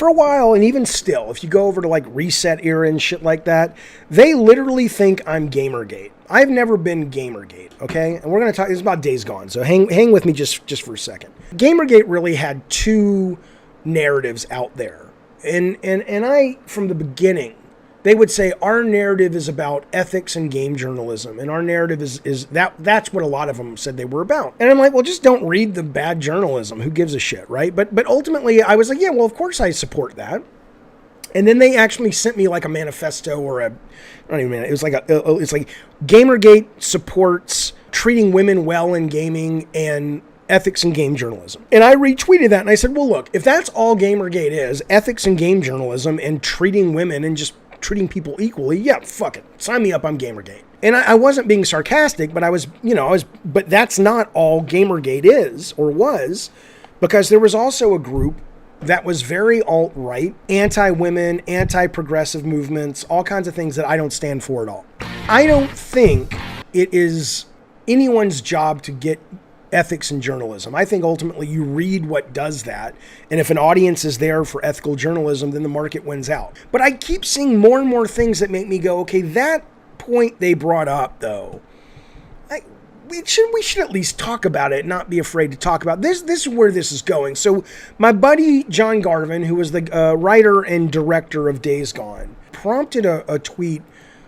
for a while, and even still, if you go over to like Reset Era and shit like that, they literally think I'm Gamergate. I've never been Gamergate, okay? And we're going to talk, this is about Days Gone, so hang with me just for a second. Gamergate really had two narratives out there. And I, from the beginning, they would say our narrative is about ethics and game journalism, and our narrative is that's what a lot of them said they were about. And I'm like, well, just don't read the bad journalism. Who gives a shit, right? But ultimately, I was like, yeah, well, of course I support that. And then they actually sent me like a manifesto or I don't even know. It was like it's like Gamergate supports treating women well in gaming and ethics and game journalism. And I retweeted that and I said, well, look, if that's all Gamergate is, ethics and game journalism and treating women and just treating people equally, yeah, fuck it. Sign me up, I'm Gamergate. And I wasn't being sarcastic, but but that's not all Gamergate is or was, because there was also a group that was very alt-right, anti-women, anti-progressive movements, all kinds of things that I don't stand for at all. I don't think it is anyone's job to get ethics in journalism. I think ultimately you read what does that, and if an audience is there for ethical journalism, then the market wins out. But I keep seeing more and more things that make me go, okay, that point they brought up, though, we should at least talk about it, not be afraid to talk about this. This is where this is going. So my buddy John Garvin, who was the writer and director of Days Gone, prompted a tweet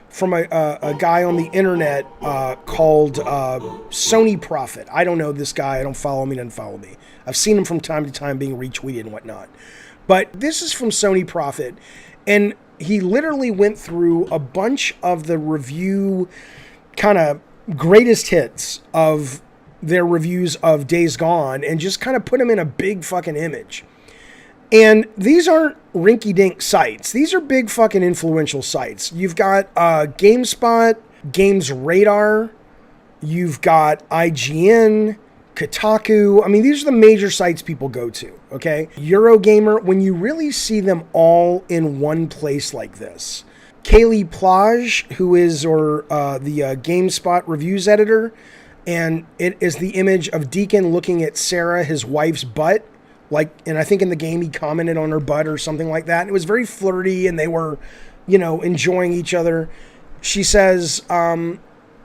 from a guy on the internet called Sony Prophet. I don't know this guy. I don't follow him. He doesn't follow me. I've seen him from time to time being retweeted and whatnot. But this is from Sony Prophet. And he literally went through a bunch of the review kind of greatest hits of their reviews of Days Gone and just kind of put them in a big fucking image. And these aren't rinky-dink sites. These are big fucking influential sites. You've got GameSpot, Games Radar, you've got IGN, Kotaku. I mean, these are the major sites people go to, okay? Eurogamer, when you really see them all in one place like this. Kaylee Plage, who is the GameSpot reviews editor, and it is the image of Deacon looking at Sarah, his wife's butt. And I think in the game he commented on her butt or something like that. And it was very flirty and they were, enjoying each other. She says,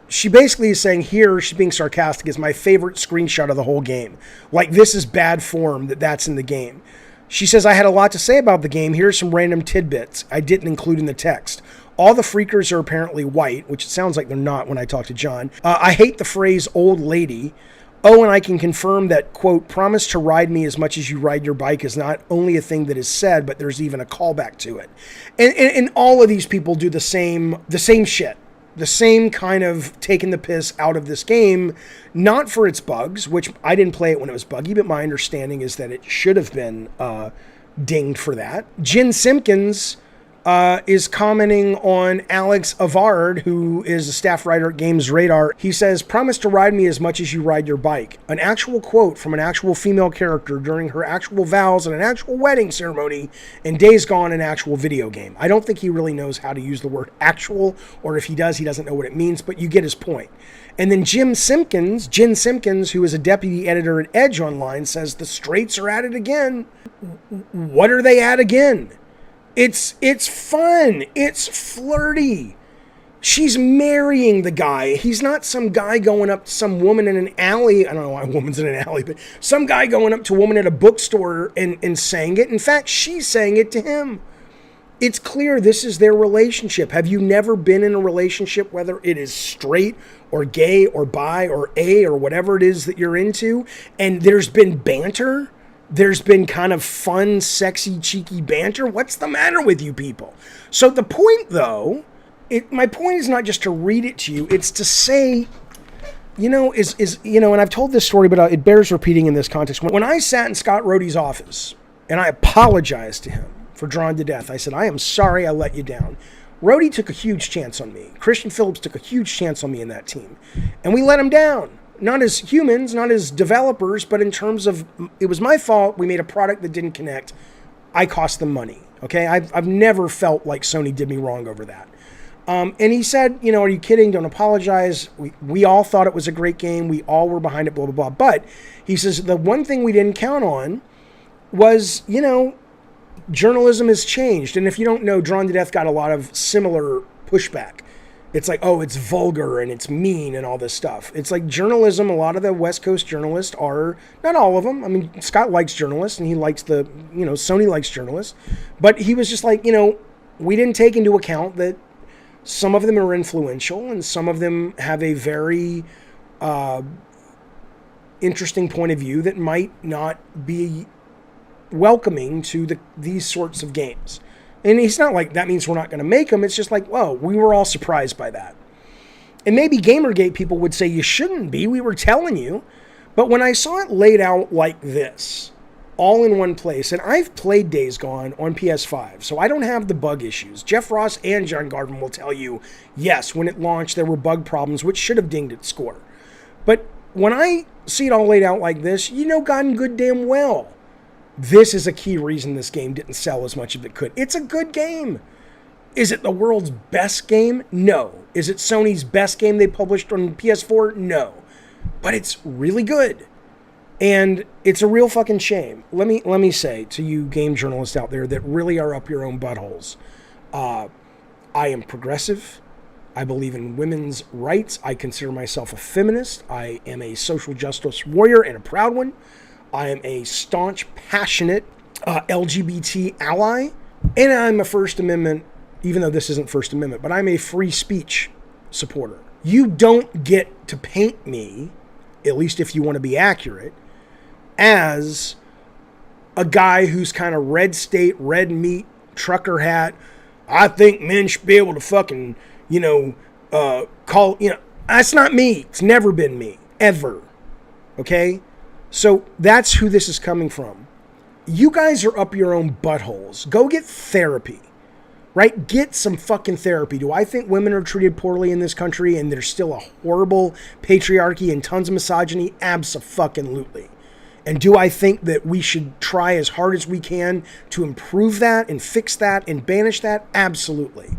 she basically is saying here, she's being sarcastic, is my favorite screenshot of the whole game. Like, this is bad form that's in the game. She says, I had a lot to say about the game. Here's some random tidbits I didn't include in the text. All the freakers are apparently white, which it sounds like they're not when I talk to John. I hate the phrase old lady. Oh, and I can confirm that, quote, promise to ride me as much as you ride your bike is not only a thing that is said, but there's even a callback to it. And all of these people do the same shit. The same kind of taking the piss out of this game, not for its bugs, which I didn't play it when it was buggy, but my understanding is that it should have been dinged for that. Jen Simpkins is commenting on Alex Avard, who is a staff writer at Games Radar. He says, promise to ride me as much as you ride your bike. An actual quote from an actual female character during her actual vows and an actual wedding ceremony in Days Gone, an actual video game. I don't think he really knows how to use the word actual, or if he does, he doesn't know what it means, but you get his point. And then Jen Simpkins, who is a deputy editor at Edge Online, says the straights are at it again. What are they at again? It's fun. It's flirty. She's marrying the guy. He's not some guy going up to some woman in an alley. I don't know why a woman's in an alley, but some guy going up to a woman at a bookstore and saying it. In fact, she's saying it to him. It's clear this is their relationship. Have you never been in a relationship, whether it is straight or gay or bi or A or whatever it is that you're into, and there's been banter? There's been kind of fun, sexy, cheeky banter. What's the matter with you people? So the point, though, my point is not just to read it to you. It's to say, and I've told this story, but it bears repeating in this context. When I sat in Scott Rohde's office and I apologized to him for Drawn to Death, I said, I am sorry I let you down. Rohde took a huge chance on me. Christian Phillips took a huge chance on me in that team. And we let him down. Not as humans, not as developers, but in terms of, it was my fault. We made a product that didn't connect. I cost them money. Okay. I've never felt like Sony did me wrong over that. And he said, are you kidding? Don't apologize. We all thought it was a great game. We all were behind it, blah, blah, blah. But he says, the one thing we didn't count on was, journalism has changed. And if you don't know, Drawn to Death got a lot of similar pushback. It's like, oh, it's vulgar and it's mean and all this stuff. It's like journalism, a lot of the West Coast journalists are, not all of them. I mean, Scott likes journalists and he likes Sony likes journalists. But he was just like, we didn't take into account that some of them are influential and some of them have a very interesting point of view that might not be welcoming to these sorts of games. And he's not like, that means we're not going to make them. It's just like, whoa, we were all surprised by that. And maybe Gamergate people would say, you shouldn't be. We were telling you. But when I saw it laid out like this, all in one place, and I've played Days Gone on PS5, so I don't have the bug issues. Jeff Ross and John Garvin will tell you, yes, when it launched, there were bug problems, which should have dinged its score. But when I see it all laid out like this, God and good damn well, this is a key reason this game didn't sell as much as it could. It's a good game. Is it the world's best game? No. Is it Sony's best game they published on PS4? No. But it's really good. And it's a real fucking shame. Let me say to you game journalists out there that really are up your own buttholes, I am progressive. I believe in women's rights. I consider myself a feminist. I am a social justice warrior and a proud one. I am a staunch, passionate LGBT ally, and I'm a First Amendment, even though this isn't First Amendment, but I'm a free speech supporter. You don't get to paint me, at least if you want to be accurate, as a guy who's kind of red state, red meat, trucker hat. I think men should be able to fucking, that's not me. It's never been me, ever. Okay? So that's who this is coming from. You guys are up your own buttholes. Go get therapy, right? Get some fucking therapy. Do I think women are treated poorly in this country and there's still a horrible patriarchy and tons of misogyny? Abso-fucking-lutely. And do I think that we should try as hard as we can to improve that and fix that and banish that? Absolutely.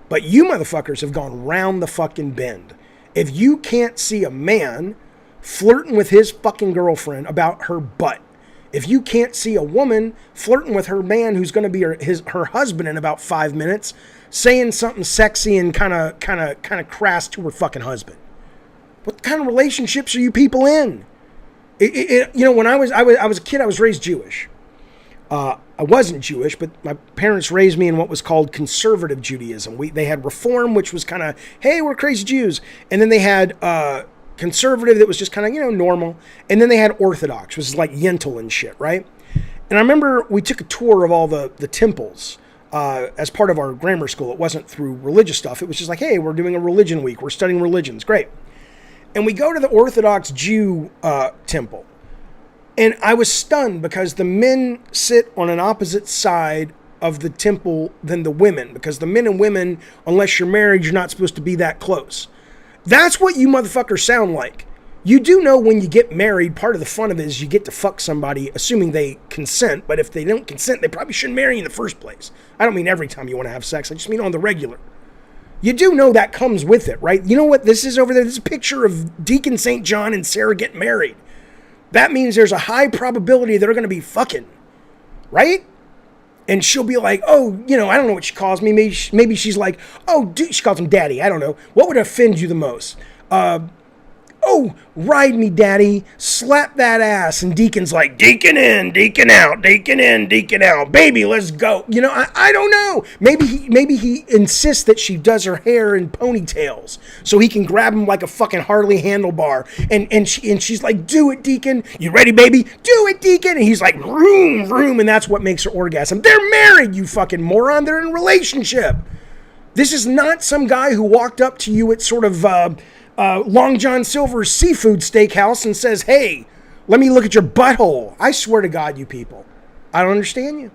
But you motherfuckers have gone round the fucking bend. If you can't see a man flirting with his fucking girlfriend about her butt, if you can't see a woman flirting with her man who's going to be her husband in about 5 minutes, saying something sexy and kind of crass to her fucking husband, what kind of relationships are you people in? When I was a kid, I was raised Jewish. I wasn't Jewish, but my parents raised me in what was called conservative Judaism. They had Reform, which was kind of, hey, we're crazy Jews, and then they had conservative that was just kind of, normal. And then they had Orthodox, which is like Yentl and shit, right? And I remember we took a tour of all the temples as part of our grammar school. It wasn't through religious stuff. It was just like, hey, we're doing a religion week. We're studying religions. Great. And we go to the Orthodox Jew temple. And I was stunned because the men sit on an opposite side of the temple than the women. Because the men and women, unless you're married, you're not supposed to be that close. That's what you motherfuckers sound like. You do know when you get married, part of the fun of it is you get to fuck somebody, assuming they consent. But if they don't consent, they probably shouldn't marry you in the first place. I don't mean every time you want to have sex. I just mean on the regular. You do know that comes with it, right? You know what this is over there? This is a picture of Deacon St. John and Sarah getting married. That means there's a high probability they're going to be fucking, right? And she'll be like, oh, I don't know what she calls me. Maybe she's like, oh, she calls him daddy. I don't know. What would offend you the most? Oh, ride me, daddy. Slap that ass. And Deacon's like, deacon in, deacon out, deacon in, deacon out. Baby, let's go. I don't know. Maybe he insists that she does her hair in ponytails so he can grab him like a fucking Harley handlebar. And she's like, do it, Deacon. You ready, baby? Do it, Deacon. And he's like, vroom, vroom. And that's what makes her orgasm. They're married, you fucking moron. They're in a relationship. This is not some guy who walked up to you at sort of Long John Silver's seafood steakhouse and says, hey, let me look at your butthole. I swear to God, you people, I don't understand you.